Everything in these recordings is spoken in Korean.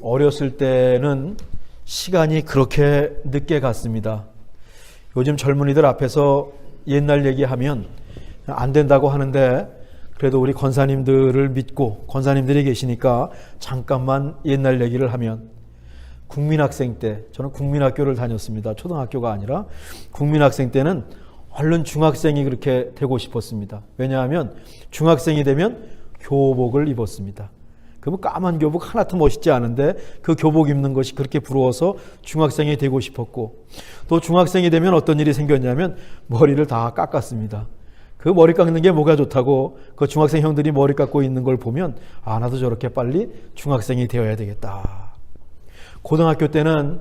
어렸을 때는 시간이 그렇게 늦게 갔습니다. 요즘 젊은이들 앞에서 옛날 얘기하면 안 된다고 하는데 그래도 우리 권사님들을 믿고 권사님들이 계시니까 잠깐만 옛날 얘기를 하면 국민학생 때, 저는 국민학교를 다녔습니다. 초등학교가 아니라 국민학생 때는 얼른 중학생이 그렇게 되고 싶었습니다. 왜냐하면 중학생이 되면 교복을 입었습니다. 그러면 까만 교복 하나도 멋있지 않은데 그 교복 입는 것이 그렇게 부러워서 중학생이 되고 싶었고, 또 중학생이 되면 어떤 일이 생겼냐면 머리를 다 깎았습니다. 그 머리 깎는 게 뭐가 좋다고 그 중학생 형들이 머리 깎고 있는 걸 보면 나도 저렇게 빨리 중학생이 되어야 되겠다. 고등학교 때는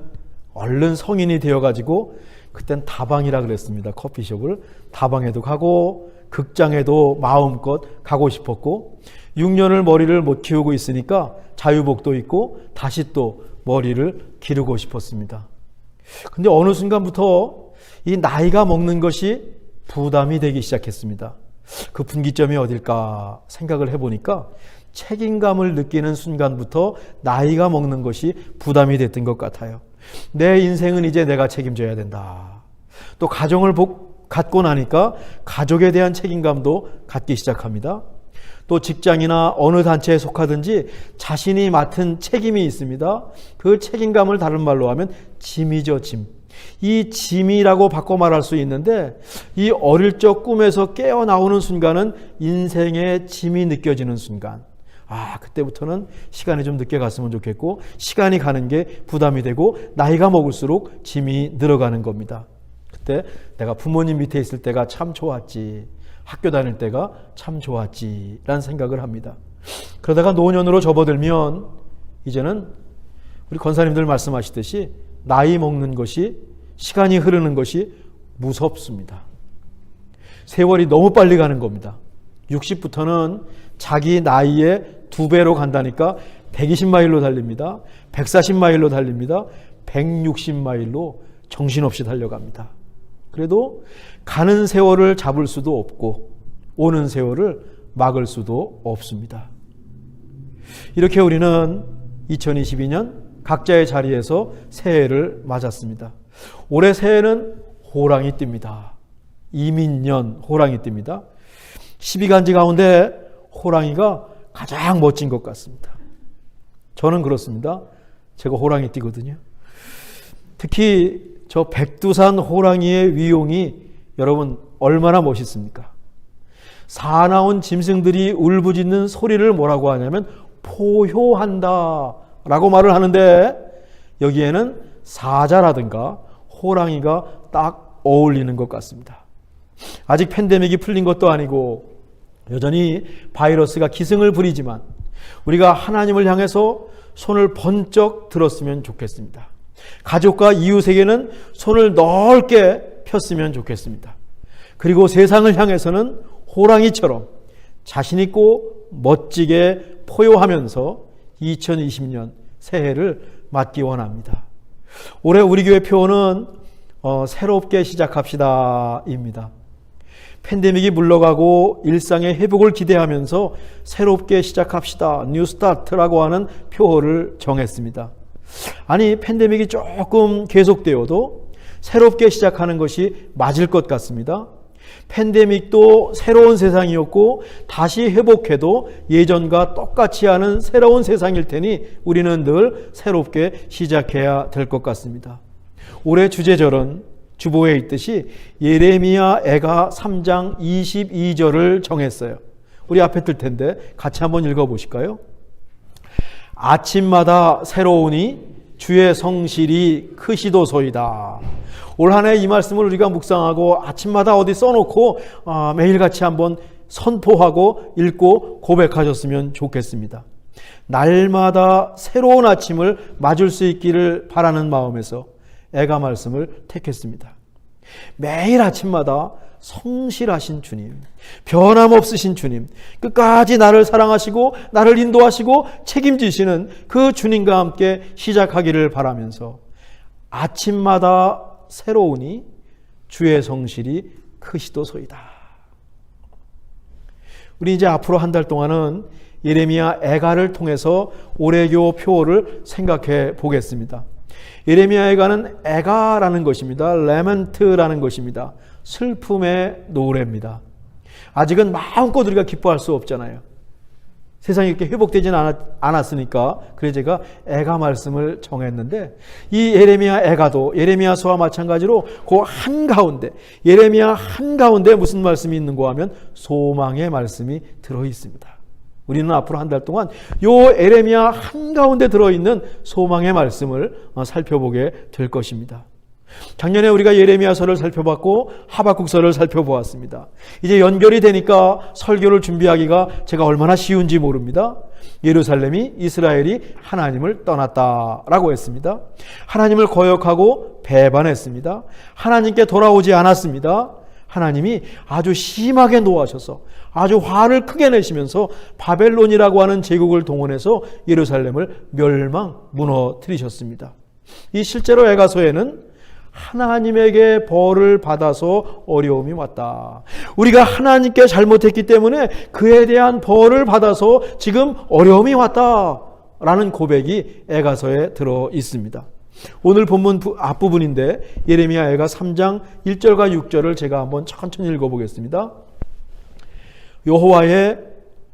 얼른 성인이 되어가지고 그땐 다방이라 그랬습니다. 커피숍을 다방에도 가고 극장에도 마음껏 가고 싶었고, 6년을 머리를 못 키우고 있으니까 자유복도 입고 다시 또 머리를 기르고 싶었습니다. 근데 어느 순간부터 이 나이가 먹는 것이 부담이 되기 시작했습니다. 그 분기점이 어딜까 생각을 해보니까 책임감을 느끼는 순간부터 나이가 먹는 것이 부담이 됐던 것 같아요. 내 인생은 이제 내가 책임져야 된다. 또 가정을 갖고 나니까 가족에 대한 책임감도 갖기 시작합니다. 또 직장이나 어느 단체에 속하든지 자신이 맡은 책임이 있습니다. 그 책임감을 다른 말로 하면 짐이죠, 짐. 이 짐이라고 바꿔 말할 수 있는데, 이 어릴 적 꿈에서 깨어나오는 순간은 인생의 짐이 느껴지는 순간. 그때부터는 시간이 좀 늦게 갔으면 좋겠고, 시간이 가는 게 부담이 되고, 나이가 먹을수록 짐이 늘어가는 겁니다. 그때 내가 부모님 밑에 있을 때가 참 좋았지, 학교 다닐 때가 참 좋았지 라는 생각을 합니다. 그러다가 노년으로 접어들면 이제는 우리 권사님들 말씀하시듯이 나이 먹는 것이, 시간이 흐르는 것이 무섭습니다. 세월이 너무 빨리 가는 겁니다. 60부터는 자기 나이의 2배로 간다니까 120마일로 달립니다. 140마일로 달립니다. 160마일로 정신없이 달려갑니다. 그래도 가는 세월을 잡을 수도 없고 오는 세월을 막을 수도 없습니다. 이렇게 우리는 2022년 각자의 자리에서 새해를 맞았습니다. 올해 새해는 호랑이 띠입니다. 이민년 호랑이 띠입니다. 12간지 가운데 호랑이가 가장 멋진 것 같습니다. 저는 그렇습니다. 제가 호랑이 띠거든요. 특히 저 백두산 호랑이의 위용이 여러분 얼마나 멋있습니까? 사나운 짐승들이 울부짖는 소리를 뭐라고 하냐면 포효한다 라고 말을 하는데, 여기에는 사자라든가 호랑이가 딱 어울리는 것 같습니다. 아직 팬데믹이 풀린 것도 아니고 여전히 바이러스가 기승을 부리지만 우리가 하나님을 향해서 손을 번쩍 들었으면 좋겠습니다. 가족과 이웃에게는 손을 넓게 폈으면 좋겠습니다. 그리고 세상을 향해서는 호랑이처럼 자신 있고 멋지게 포효하면서 2020년 새해를 맞기 원합니다. 올해 우리 교회 표어는 새롭게 시작합시다 입니다. 팬데믹이 물러가고 일상의 회복을 기대하면서 새롭게 시작합시다, 뉴 스타트라고 하는 표어를 정했습니다. 아니, 팬데믹이 조금 계속되어도 새롭게 시작하는 것이 맞을 것 같습니다. 팬데믹도 새로운 세상이었고 다시 회복해도 예전과 똑같이 하는 새로운 세상일 테니 우리는 늘 새롭게 시작해야 될 것 같습니다. 올해 주제절은 주보에 있듯이 예레미야 애가 3장 22절을 정했어요. 우리 앞에 뜰 텐데 같이 한번 읽어보실까요? 아침마다 새로우니 주의 성실이 크시도소이다. 올 한 해 이 말씀을 우리가 묵상하고 아침마다 어디 써놓고 매일같이 한번 선포하고 읽고 고백하셨으면 좋겠습니다. 날마다 새로운 아침을 맞을 수 있기를 바라는 마음에서 애가 말씀을 택했습니다. 매일 아침마다 성실하신 주님, 변함없으신 주님, 끝까지 나를 사랑하시고 나를 인도하시고 책임지시는 그 주님과 함께 시작하기를 바라면서 아침마다 새로우니 주의 성실이 크시도소이다. 우리 이제 앞으로 한 달 동안은 예레미야 애가를 통해서 올해교 표어를 생각해 보겠습니다. 예레미야 애가는 애가라는 것입니다. 레멘트라는 것입니다. 슬픔의 노래입니다. 아직은 마음껏 우리가 기뻐할 수 없잖아요. 세상이 이렇게 회복되지는 않았으니까 그래서 제가 애가 말씀을 정했는데, 이 예레미야 애가도 예레미야서와 마찬가지로 그 한가운데, 예레미야 한가운데 무슨 말씀이 있는가 하면 소망의 말씀이 들어있습니다. 우리는 앞으로 한 달 동안 요 예레미야 한가운데 들어있는 소망의 말씀을 살펴보게 될 것입니다. 작년에 우리가 예레미야서를 살펴봤고 하박국서를 살펴보았습니다. 이제 연결이 되니까 설교를 준비하기가 제가 얼마나 쉬운지 모릅니다. 예루살렘이, 이스라엘이 하나님을 떠났다라고 했습니다. 하나님을 거역하고 배반했습니다. 하나님께 돌아오지 않았습니다. 하나님이 아주 심하게 노하셔서 아주 화를 크게 내시면서 바벨론이라고 하는 제국을 동원해서 예루살렘을 무너뜨리셨습니다. 이 실제로 애가서에는 하나님에게 벌을 받아서 어려움이 왔다. 우리가 하나님께 잘못했기 때문에 그에 대한 벌을 받아서 지금 어려움이 왔다. 라는 고백이 애가서에 들어 있습니다. 오늘 본문 앞부분인데 예레미야 애가 3장 1절과 6절을 제가 한번 천천히 읽어보겠습니다. 여호와의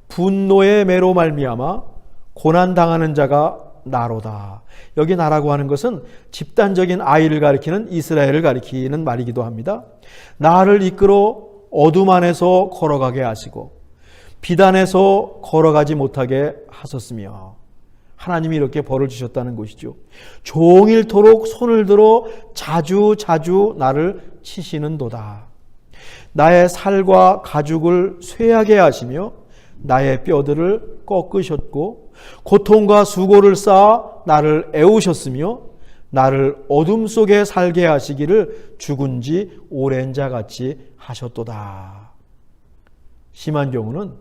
분노의 매로 말미암아 고난당하는 자가 나로다. 여기 나라고 하는 것은 집단적인 아이를 가리키는 이스라엘을 가리키는 말이기도 합니다. 나를 이끌어 어둠 안에서 걸어가게 하시고 비단에서 걸어가지 못하게 하셨으며, 하나님이 이렇게 벌을 주셨다는 것이죠. 종일토록 손을 들어 자주 나를 치시는도다. 나의 살과 가죽을 쇠하게 하시며 나의 뼈들을 꺾으셨고 고통과 수고를 쌓아 나를 애우셨으며 나를 어둠 속에 살게 하시기를 죽은 지 오랜 자같이 하셨도다. 심한 경우는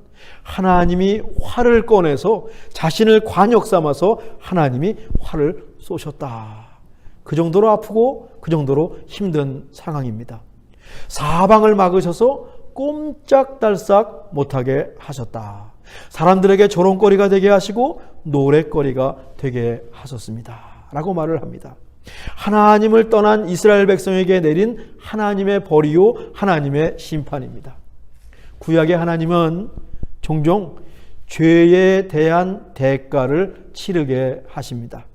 하나님이 활을 꺼내서 자신을 관역 삼아서 하나님이 활을 쏘셨다. 그 정도로 아프고 그 정도로 힘든 상황입니다. 사방을 막으셔서 꼼짝달싹 못하게 하셨다. 사람들에게 조롱거리가 되게 하시고 노랫거리가 되게 하셨습니다. 라고 말을 합니다. 하나님을 떠난 이스라엘 백성에게 내린 하나님의 벌이요 하나님의 심판입니다. 구약의 하나님은 종종 죄에 대한 대가를 치르게 하십니다.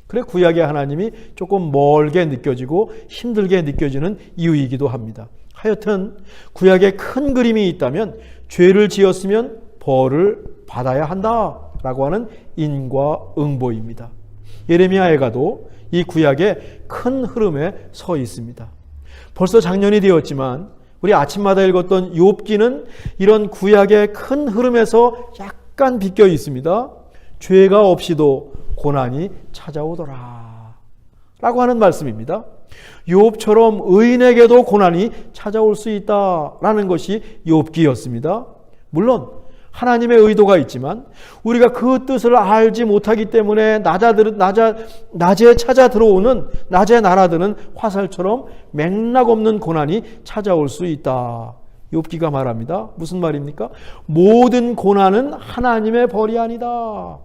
그래 구약의 하나님이 조금 멀게 느껴지고 힘들게 느껴지는 이유이기도 합니다. 하여튼 구약에 큰 그림이 있다면 죄를 지었으면 벌을 받아야 한다라고 하는 인과응보입니다. 예레미야 애가도 이 구약의 큰 흐름에 서 있습니다. 벌써 작년이 되었지만 우리 아침마다 읽었던 욥기는 이런 구약의 큰 흐름에서 약간 비껴 있습니다. 죄가 없이도 고난이 찾아오더라 라고 하는 말씀입니다. 욥처럼 의인에게도 고난이 찾아올 수 있다라는 것이 욥기였습니다. 물론 하나님의 의도가 있지만 우리가 그 뜻을 알지 못하기 때문에 낮에 찾아 들어오는, 낮에 날아드는 화살처럼 맥락 없는 고난이 찾아올 수 있다. 욥기가 말합니다. 무슨 말입니까? 모든 고난은 하나님의 벌이 아니다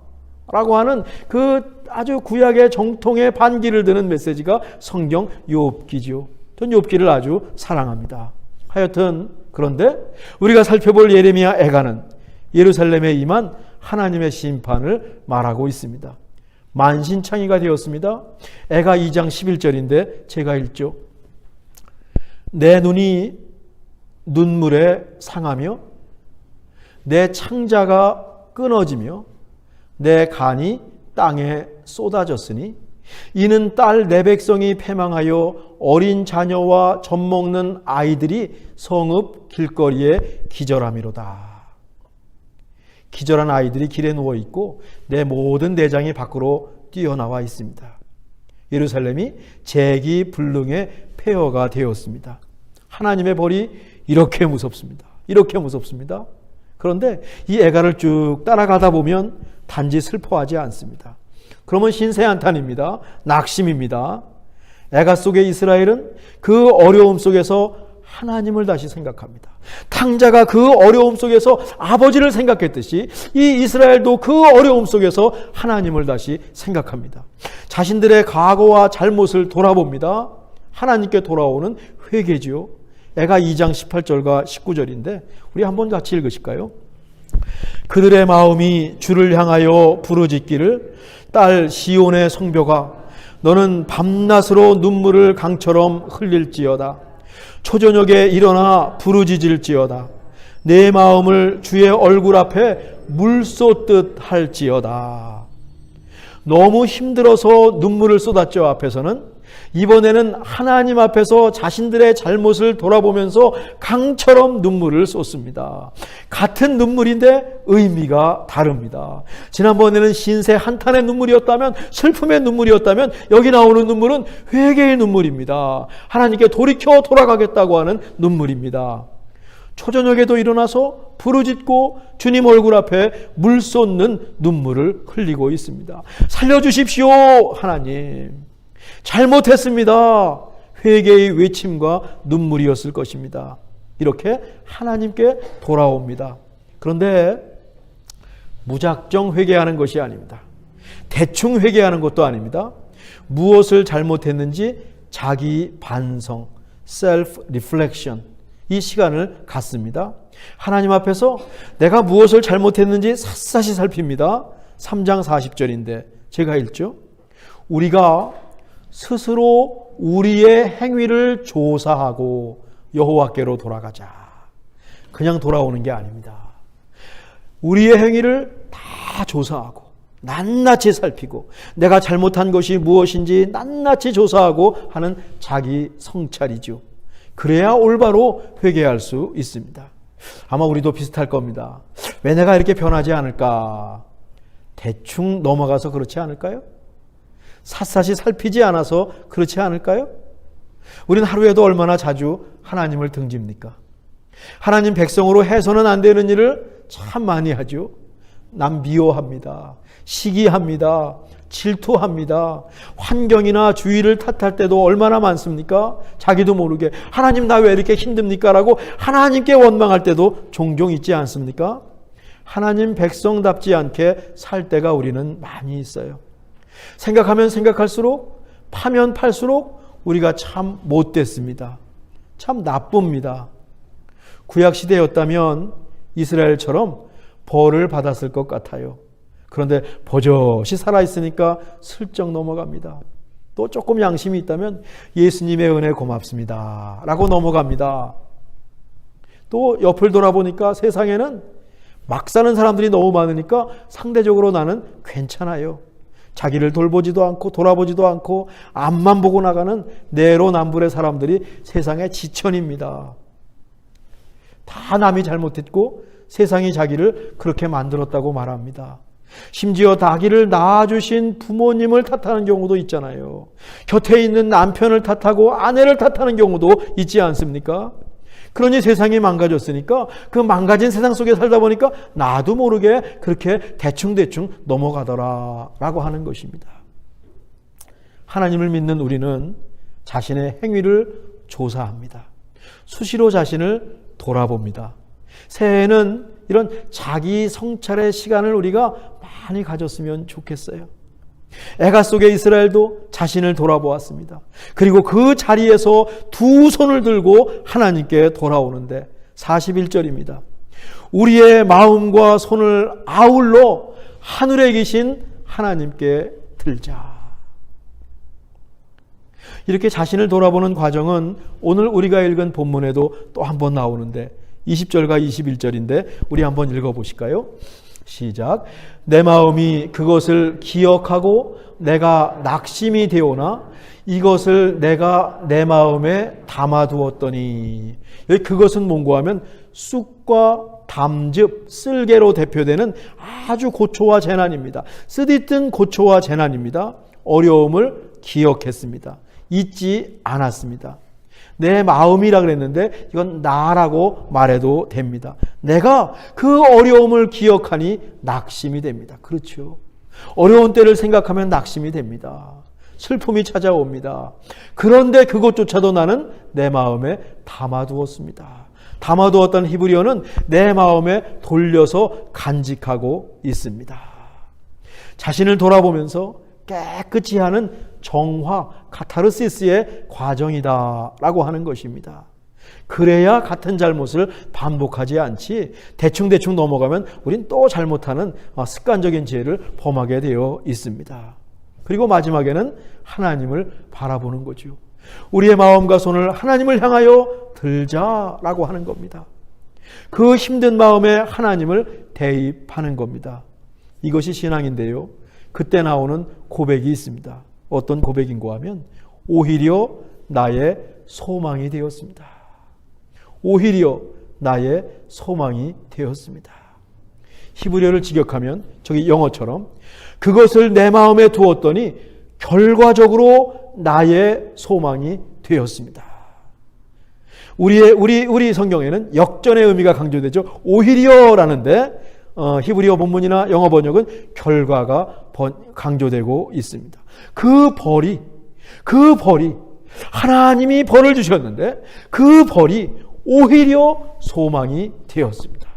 라고 하는 그 아주 구약의 정통의 반기를 드는 메시지가 성경 욥기죠. 전 욥기를 아주 사랑합니다. 하여튼 그런데 우리가 살펴볼 예레미야 애가는 예루살렘에 임한 하나님의 심판을 말하고 있습니다. 만신창이가 되었습니다. 애가 2장 11절인데 제가 읽죠. 내 눈이 눈물에 상하며 내 창자가 끊어지며 내 간이 땅에 쏟아졌으니 이는 딸 내 백성이 패망하여 어린 자녀와 젖먹는 아이들이 성읍 길거리에 기절함이로다. 기절한 아이들이 길에 누워있고 내 모든 내장이 밖으로 뛰어나와 있습니다. 예루살렘이 재기불능의 폐허가 되었습니다. 하나님의 벌이 이렇게 무섭습니다. 이렇게 무섭습니다. 그런데 이 애가를 쭉 따라가다 보면 단지 슬퍼하지 않습니다. 그러면 신세한탄입니다. 낙심입니다. 애가 속의 이스라엘은 그 어려움 속에서 하나님을 다시 생각합니다. 탕자가 그 어려움 속에서 아버지를 생각했듯이 이 이스라엘도 그 어려움 속에서 하나님을 다시 생각합니다. 자신들의 과거와 잘못을 돌아봅니다. 하나님께 돌아오는 회개지요. 애가 2장 18절과 19절인데 우리 한번 같이 읽으실까요? 그들의 마음이 주를 향하여 부르짖기를 딸 시온의 성벽아 너는 밤낮으로 눈물을 강처럼 흘릴지어다. 초저녁에 일어나 부르짖을지어다. 내 마음을 주의 얼굴 앞에 물 쏟듯 할지어다. 너무 힘들어서 눈물을 쏟았죠. 앞에서는. 이번에는 하나님 앞에서 자신들의 잘못을 돌아보면서 강처럼 눈물을 쏟습니다. 같은 눈물인데 의미가 다릅니다. 지난번에는 신세 한탄의 눈물이었다면, 슬픔의 눈물이었다면, 여기 나오는 눈물은 회개의 눈물입니다. 하나님께 돌이켜 돌아가겠다고 하는 눈물입니다. 초저녁에도 일어나서 부르짖고 주님 얼굴 앞에 물 쏟는 눈물을 흘리고 있습니다. 살려주십시오, 하나님. 잘못했습니다. 회개의 외침과 눈물이었을 것입니다. 이렇게 하나님께 돌아옵니다. 그런데 무작정 회개하는 것이 아닙니다. 대충 회개하는 것도 아닙니다. 무엇을 잘못했는지 자기 반성, self reflection, 이 시간을 갖습니다. 하나님 앞에서 내가 무엇을 잘못했는지 샅샅이 살핍니다. 3장 40절인데 제가 읽죠. 우리가 스스로 우리의 행위를 조사하고 여호와께로 돌아가자. 그냥 돌아오는 게 아닙니다. 우리의 행위를 다 조사하고 낱낱이 살피고 내가 잘못한 것이 무엇인지 낱낱이 조사하고 하는 자기 성찰이죠. 그래야 올바로 회개할 수 있습니다. 아마 우리도 비슷할 겁니다. 왜 내가 이렇게 변하지 않을까? 대충 넘어가서 그렇지 않을까요? 샅샅이 살피지 않아서 그렇지 않을까요? 우리는 하루에도 얼마나 자주 하나님을 등집니까? 하나님 백성으로 해서는 안 되는 일을 참 많이 하죠. 남 미워합니다. 시기합니다. 질투합니다. 환경이나 주위를 탓할 때도 얼마나 많습니까? 자기도 모르게 하나님 나 왜 이렇게 힘듭니까? 라고 하나님께 원망할 때도 종종 있지 않습니까? 하나님 백성답지 않게 살 때가 우리는 많이 있어요. 생각하면 생각할수록 파면 팔수록 우리가 참 못됐습니다. 참 나쁩니다. 구약시대였다면 이스라엘처럼 벌을 받았을 것 같아요. 그런데 버젓이 살아있으니까 슬쩍 넘어갑니다. 또 조금 양심이 있다면 예수님의 은혜 고맙습니다 라고 넘어갑니다. 또 옆을 돌아보니까 세상에는 막 사는 사람들이 너무 많으니까 상대적으로 나는 괜찮아요. 자기를 돌보지도 않고 돌아보지도 않고 앞만 보고 나가는 내로남불의 사람들이 세상의 지천입니다. 다 남이 잘못했고 세상이 자기를 그렇게 만들었다고 말합니다. 심지어 자기를 낳아주신 부모님을 탓하는 경우도 있잖아요. 곁에 있는 남편을 탓하고 아내를 탓하는 경우도 있지 않습니까? 그러니 세상이 망가졌으니까 그 망가진 세상 속에 살다 보니까 나도 모르게 그렇게 대충대충 넘어가더라라고 하는 것입니다. 하나님을 믿는 우리는 자신의 행위를 조사합니다. 수시로 자신을 돌아봅니다. 새해에는 이런 자기 성찰의 시간을 우리가 많이 가졌으면 좋겠어요. 애가 속의 이스라엘도 자신을 돌아보았습니다. 그리고 그 자리에서 두 손을 들고 하나님께 돌아오는데 41절입니다. 우리의 마음과 손을 아울러 하늘에 계신 하나님께 들자. 이렇게 자신을 돌아보는 과정은 오늘 우리가 읽은 본문에도 또 한 번 나오는데 20절과 21절인데 우리 한번 읽어보실까요? 시작. 내 마음이 그것을 기억하고 내가 낙심이 되오나 이것을 내가 내 마음에 담아두었더니, 여기 그것은 뭔고 하면 쑥과 담즙, 쓸개로 대표되는 아주 고초와 재난입니다. 쓰디쓴 고초와 재난입니다. 어려움을 기억했습니다. 잊지 않았습니다. 내 마음이라 그랬는데 이건 나라고 말해도 됩니다. 내가 그 어려움을 기억하니 낙심이 됩니다. 그렇죠. 어려운 때를 생각하면 낙심이 됩니다. 슬픔이 찾아옵니다. 그런데 그것조차도 나는 내 마음에 담아두었습니다. 담아두었던 히브리어는 내 마음에 돌려서 간직하고 있습니다. 자신을 돌아보면서 깨끗이 하는 정화, 카타르시스의 과정이다라고 하는 것입니다. 그래야 같은 잘못을 반복하지 않지 대충대충 넘어가면 우린 또 잘못하는 습관적인 죄를 범하게 되어 있습니다. 그리고 마지막에는 하나님을 바라보는 거죠. 우리의 마음과 손을 하나님을 향하여 들자라고 하는 겁니다. 그 힘든 마음에 하나님을 대입하는 겁니다. 이것이 신앙인데요. 그때 나오는 고백이 있습니다. 어떤 고백인가 하면 오히려 나의 소망이 되었습니다. 오히려 나의 소망이 되었습니다. 히브리어를 직역하면 저기 영어처럼 그것을 내 마음에 두었더니 결과적으로 나의 소망이 되었습니다. 우리 성경에는 역전의 의미가 강조되죠. 오히려라는데 히브리어 본문이나 영어 번역은 결과가 강조되고 있습니다. 그 벌이 하나님이 벌을 주셨는데 그 벌이 오히려 소망이 되었습니다.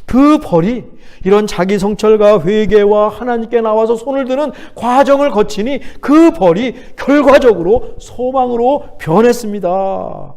그 벌이 이런 자기 성찰과 회개와 하나님께 나와서 손을 드는 과정을 거치니 그 벌이 결과적으로 소망으로 변했습니다.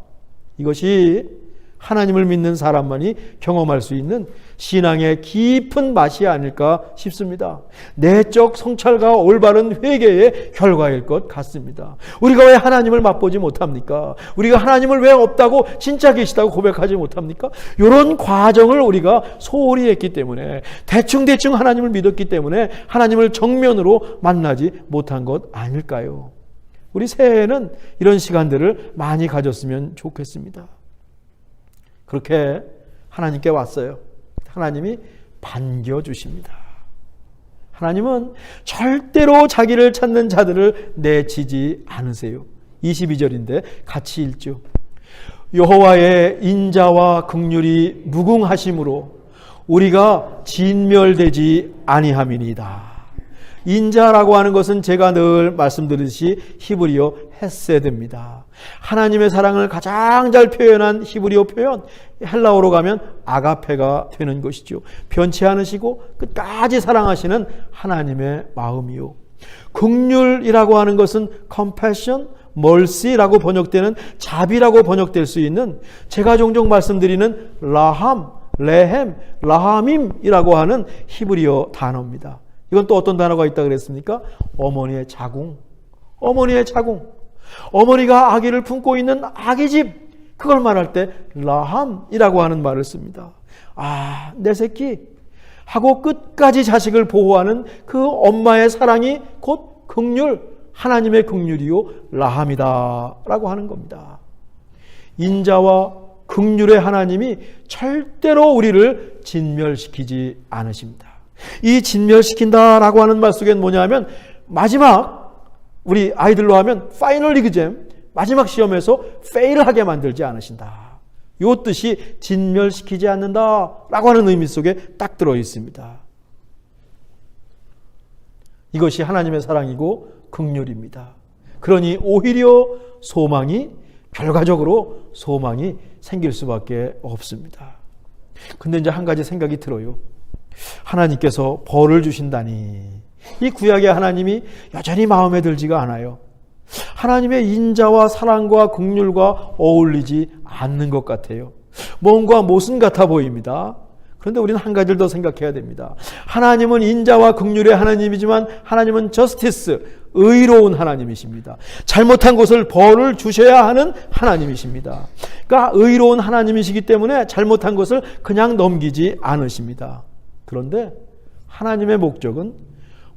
이것이 하나님을 믿는 사람만이 경험할 수 있는 신앙의 깊은 맛이 아닐까 싶습니다. 내적 성찰과 올바른 회개의 결과일 것 같습니다. 우리가 왜 하나님을 맛보지 못합니까? 우리가 하나님을 왜 없다고 진짜 계시다고 고백하지 못합니까? 이런 과정을 우리가 소홀히 했기 때문에 대충 하나님을 믿었기 때문에 하나님을 정면으로 만나지 못한 것 아닐까요? 우리 새해에는 이런 시간들을 많이 가졌으면 좋겠습니다. 그렇게 하나님께 왔어요. 하나님이 반겨주십니다. 하나님은 절대로 자기를 찾는 자들을 내치지 않으세요. 22절인데 같이 읽죠. 여호와의 인자와 긍휼이 무궁하심으로 우리가 진멸되지 아니함이니이다. 인자라고 하는 것은 제가 늘 말씀드리듯이 히브리어 헤세드입니다. 하나님의 사랑을 가장 잘 표현한 히브리어 표현, 헬라어로 가면 아가페가 되는 것이죠. 변치 않으시고 끝까지 사랑하시는 하나님의 마음이요. 긍휼이라고 하는 것은 compassion, mercy라고 번역되는 자비라고 번역될 수 있는 제가 종종 말씀드리는 라함, 레헴, 라함임이라고 하는 히브리어 단어입니다. 이건 또 어떤 단어가 있다 그랬습니까? 어머니의 자궁. 어머니의 자궁. 어머니가 아기를 품고 있는 아기집. 그걸 말할 때 라함이라고 하는 말을 씁니다. 아, 내 새끼 하고 끝까지 자식을 보호하는 그 엄마의 사랑이 곧 긍휼, 하나님의 긍휼이요 라함이다 라고 하는 겁니다. 인자와 긍휼의 하나님이 절대로 우리를 진멸시키지 않으십니다. 이 진멸시킨다라고 하는 말 속엔 뭐냐면 마지막 우리 아이들로 하면 파이널 리그잼 마지막 시험에서 페일하게 만들지 않으신다. 이 뜻이 진멸시키지 않는다라고 하는 의미 속에 딱 들어 있습니다. 이것이 하나님의 사랑이고 긍휼입니다. 그러니 오히려 결과적으로 소망이 생길 수밖에 없습니다. 근데 이제 한 가지 생각이 들어요. 하나님께서 벌을 주신다니 이 구약의 하나님이 여전히 마음에 들지가 않아요. 하나님의 인자와 사랑과 긍휼과 어울리지 않는 것 같아요. 뭔가 모순 같아 보입니다. 그런데 우리는 한 가지를 더 생각해야 됩니다. 하나님은 인자와 긍휼의 하나님이지만 하나님은 저스티스, 의로운 하나님이십니다. 잘못한 것을 벌을 주셔야 하는 하나님이십니다. 그러니까 의로운 하나님이시기 때문에 잘못한 것을 그냥 넘기지 않으십니다. 그런데 하나님의 목적은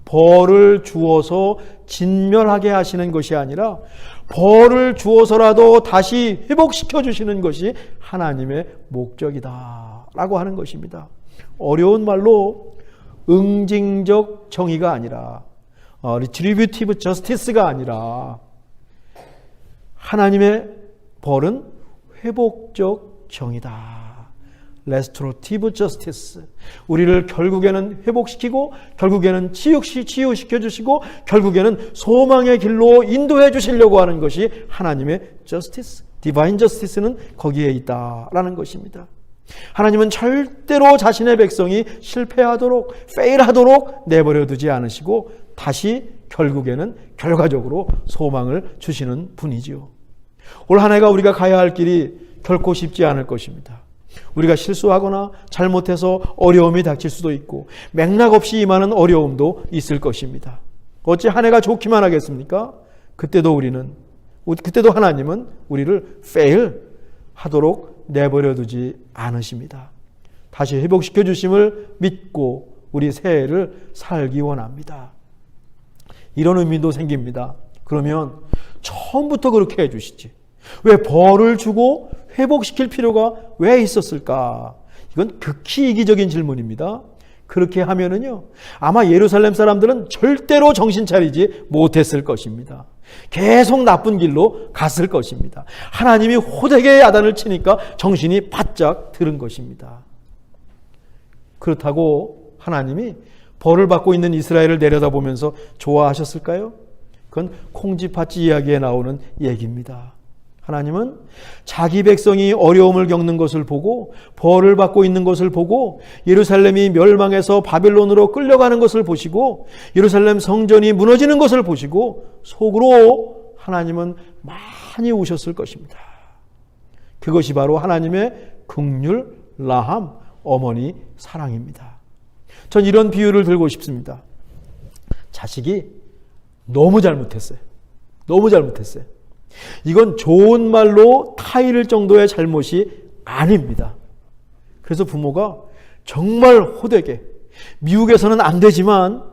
벌을 주어서 진멸하게 하시는 것이 아니라 벌을 주어서라도 다시 회복시켜 주시는 것이 하나님의 목적이다 라고 하는 것입니다. 어려운 말로 응징적 정의가 아니라 retributive justice가 아니라 하나님의 벌은 회복적 정의다. restorative justice. 우리를 결국에는 회복시키고 결국에는 치유시켜 주시고 결국에는 소망의 길로 인도해 주시려고 하는 것이 하나님의 justice, 디바인 저스티스는 거기에 있다라는 것입니다. 하나님은 절대로 자신의 백성이 실패하도록, 페일하도록 내버려 두지 않으시고 다시 결국에는 결과적으로 소망을 주시는 분이지요. 올 한 해가 우리가 가야 할 길이 결코 쉽지 않을 것입니다. 우리가 실수하거나 잘못해서 어려움이 닥칠 수도 있고 맥락 없이 임하는 어려움도 있을 것입니다. 어찌 한 해가 좋기만 하겠습니까? 그때도 하나님은 우리를 fail 하도록 내버려 두지 않으십니다. 다시 회복시켜 주심을 믿고 우리 새해를 살기 원합니다. 이런 의미도 생깁니다. 그러면 처음부터 그렇게 해 주시지 왜 벌을 주고 회복시킬 필요가 왜 있었을까? 이건 극히 이기적인 질문입니다. 그렇게 하면은요, 아마 예루살렘 사람들은 절대로 정신 차리지 못했을 것입니다. 계속 나쁜 길로 갔을 것입니다. 하나님이 호되게 야단을 치니까 정신이 바짝 들은 것입니다. 그렇다고 하나님이 벌을 받고 있는 이스라엘을 내려다보면서 좋아하셨을까요? 그건 콩쥐팥쥐 이야기에 나오는 얘기입니다. 하나님은 자기 백성이 어려움을 겪는 것을 보고 벌을 받고 있는 것을 보고 예루살렘이 멸망해서 바벨론으로 끌려가는 것을 보시고 예루살렘 성전이 무너지는 것을 보시고 속으로 하나님은 많이 우셨을 것입니다. 그것이 바로 하나님의 긍휼, 라함, 어머니 사랑입니다. 전 이런 비유를 들고 싶습니다. 자식이 너무 잘못했어요. 이건 좋은 말로 타이를 정도의 잘못이 아닙니다. 그래서 부모가 정말 호되게, 미국에서는 안 되지만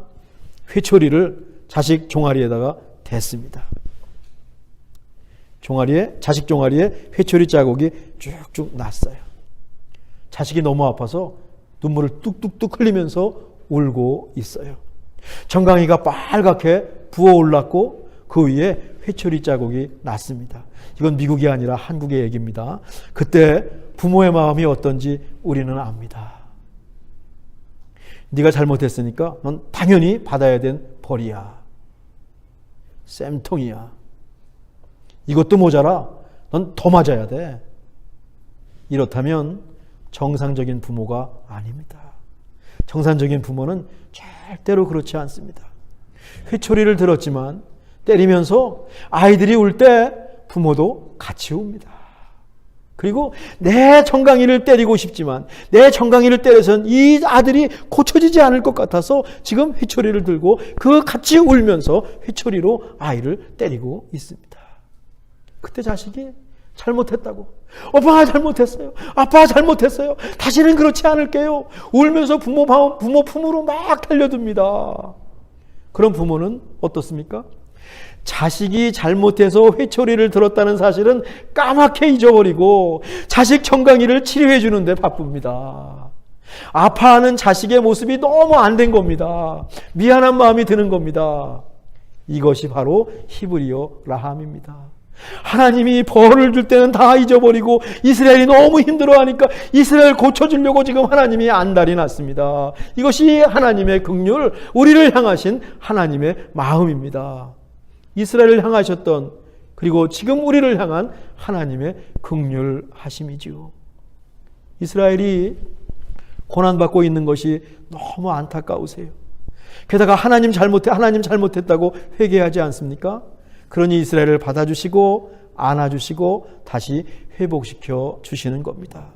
회초리를 자식 종아리에다가 댔습니다. 자식 종아리에 회초리 자국이 쭉쭉 났어요. 자식이 너무 아파서 눈물을 뚝뚝뚝 흘리면서 울고 있어요. 정강이가 빨갛게 부어올랐고 그 위에 회초리 자국이 났습니다. 이건 미국이 아니라 한국의 얘기입니다. 그때 부모의 마음이 어떤지 우리는 압니다. 네가 잘못했으니까 넌 당연히 받아야 된 벌이야. 쌤통이야. 이것도 모자라. 넌 더 맞아야 돼. 이렇다면 정상적인 부모가 아닙니다. 정상적인 부모는 절대로 그렇지 않습니다. 회초리를 들었지만 때리면서 아이들이 울 때 부모도 같이 웁니다. 그리고 내 정강이를 때리고 싶지만 내 정강이를 때려서는 이 아들이 고쳐지지 않을 것 같아서 지금 회초리를 들고 그 같이 울면서 회초리로 아이를 때리고 있습니다. 그때 자식이 잘못했다고, 오빠 잘못했어요, 아빠 잘못했어요, 다시는 그렇지 않을게요, 울면서 부모 품으로 막 달려듭니다. 그런 부모는 어떻습니까? 자식이 잘못해서 회초리를 들었다는 사실은 까맣게 잊어버리고 자식 정강이를 치료해 주는데 바쁩니다. 아파하는 자식의 모습이 너무 안 된 겁니다. 미안한 마음이 드는 겁니다. 이것이 바로 히브리어 라함입니다. 하나님이 벌을 줄 때는 다 잊어버리고 이스라엘이 너무 힘들어하니까 이스라엘 고쳐주려고 지금 하나님이 안달이 났습니다. 이것이 하나님의 긍휼, 우리를 향하신 하나님의 마음입니다. 이스라엘을 향하셨던, 그리고 지금 우리를 향한 하나님의 긍휼하심이지요. 이스라엘이 고난받고 있는 것이 너무 안타까우세요. 게다가 하나님 잘못했다고 회개하지 않습니까? 그러니 이스라엘을 받아주시고 안아주시고 다시 회복시켜 주시는 겁니다.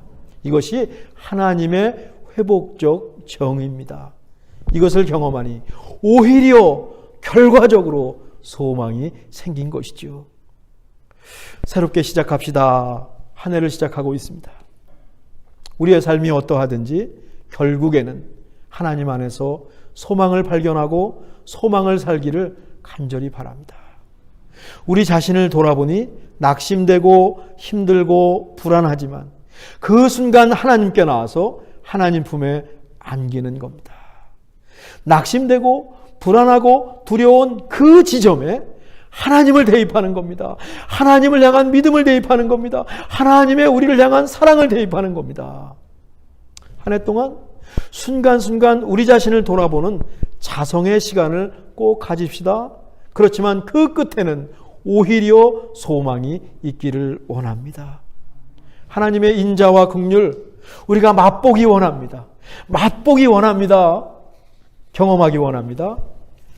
이것이 하나님의 회복적 정의입니다. 이것을 경험하니 오히려 결과적으로 소망이 생긴 것이죠. 새롭게 시작합시다. 한 해를 시작하고 있습니다. 우리의 삶이 어떠하든지 결국에는 하나님 안에서 소망을 발견하고 소망을 살기를 간절히 바랍니다. 우리 자신을 돌아보니 낙심되고 힘들고 불안하지만 그 순간 하나님께 나와서 하나님 품에 안기는 겁니다. 낙심되고 불안하고 두려운 그 지점에 하나님을 대입하는 겁니다. 하나님을 향한 믿음을 대입하는 겁니다. 하나님의 우리를 향한 사랑을 대입하는 겁니다. 한 해 동안 순간순간 우리 자신을 돌아보는 자성의 시간을 꼭 가집시다. 그렇지만 그 끝에는 오히려 소망이 있기를 원합니다. 하나님의 인자와 긍휼 우리가 맛보기 원합니다. 맛보기 원합니다. 경험하기 원합니다.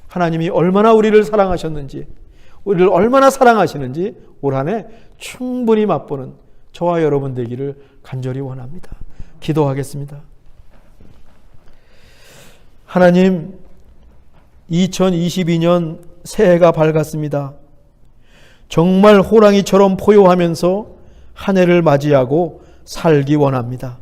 하나님이 얼마나 우리를 사랑하셨는지, 우리를 얼마나 사랑하시는지 올 한 해 충분히 맛보는 저와 여러분 되기를 간절히 원합니다. 기도하겠습니다. 하나님, 2022년 새해가 밝았습니다. 정말 호랑이처럼 포효하면서 한 해를 맞이하고 살기 원합니다.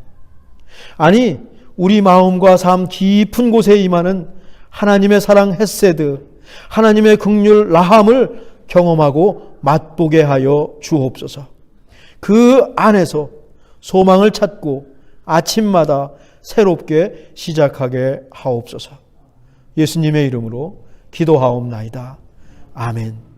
아니, 우리 마음과 삶 깊은 곳에 임하는 하나님의 사랑 헤세드, 하나님의 긍휼 라함을 경험하고 맛보게 하여 주옵소서. 그 안에서 소망을 찾고 아침마다 새롭게 시작하게 하옵소서. 예수님의 이름으로 기도하옵나이다. 아멘.